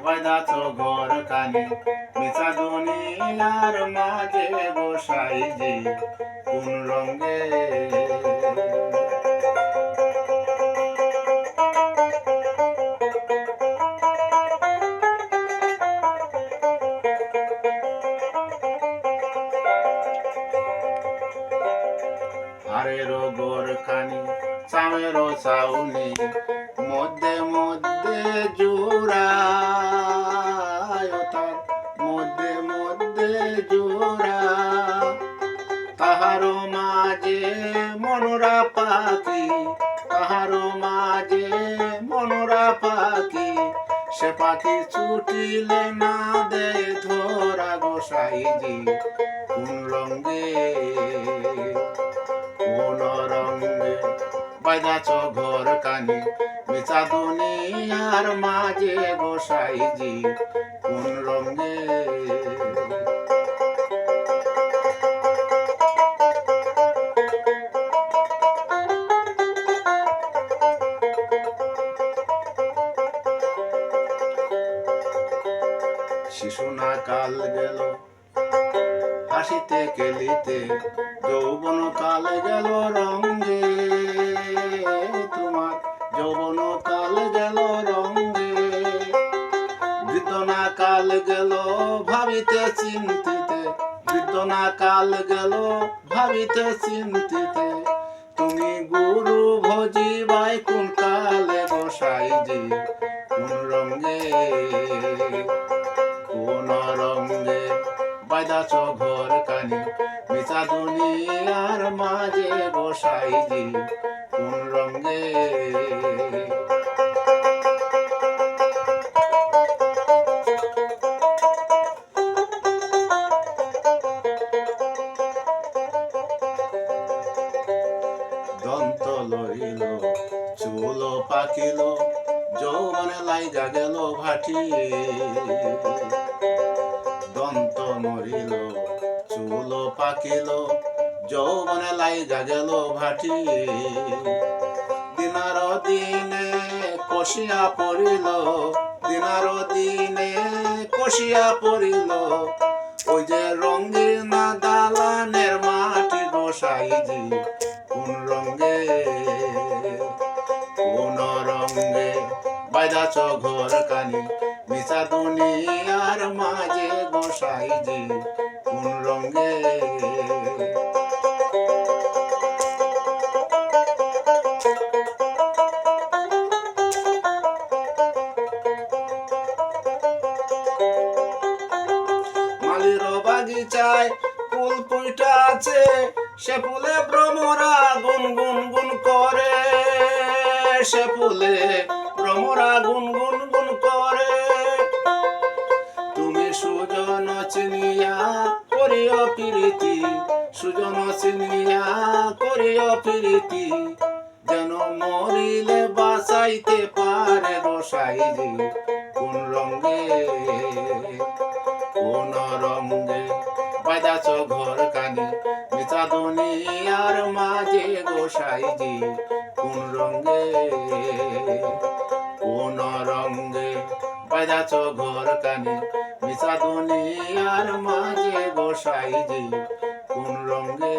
বাইদাছ ঘর কানি মিছা দুনিয়ার মাঝে গোসাইজি কোন রঙে আরেরো গোর খানি চামেরো চাউনি মধ্যে মধ্যে জোড়ায় তার মধ্যে মধ্যে জোড়া তাহারো মাঝে মনোরা পাখি তাহারো মাঝে মনোরা পাখি সে পাখি ছুটিলে না দেয় ধরা গোসাইজি কোন রঙে কোন রঙে বাইদাছ ঘর কানি মিছা দুনিয়ার মাঝে গোসাইজি কোন রঙে শিশু না কাল গেল হাসিতে খেলিতে যৌবন কাল গেল রঙে তোমার যৌবন কাল গেল রঙে বৃদ্ধ না কাল গেল ভাবিতে চিন্তিতে বৃদ্ধ না কাল গেল ভাবিতে চিন্তিতে তুমি গুরু ভজিবাই কোন কালে গোসাইজি কোন রঙে কোন রঙে বাইদাছ ঘর কানি মিছা দুনিয়ার মাঝে গোসাইজি কোন রঙে দন্ত লইল চুল পাকিল যৌবনে লাইগা গেল ভাটি দন্ত মরিল চুল পাকিল যৌবনে লাইগা গেল ভাটি দিনার দিনে কষিয়া পড়িল দিনার দিনে কষিয়া পড়িল ওই যে রঙিন দালানের মাটি গোসাইজি কোন রঙে কোন রঙে বাইদাছ ঘর কানি মিছা দুনিয়ার মাঝে গোসাইজি কোন রঙে মালির বাগিচায় ফুল ফুইটা আছে সে ফুলে ভ্রমরা গুন গুন গুন করে সে ফুলে ভ্রমরা গুন গুন গুন করে তুমি সুজন চিনিয়া করিও প্রীতি সুজন চিনিয়া করিও প্রীতি যেন মরিলে বাঁচাইতে পারে গোসাইজি কোন রঙে কোন রঙে বাইদাছ ঘর কানি মিছা দুনিয়ার মাঝে গোসাইজি কোন রঙে কোন রঙে বাইদাছ ঘর কানি মিছা দুনিয়ার মাঝে গোসাইজি কোন রঙে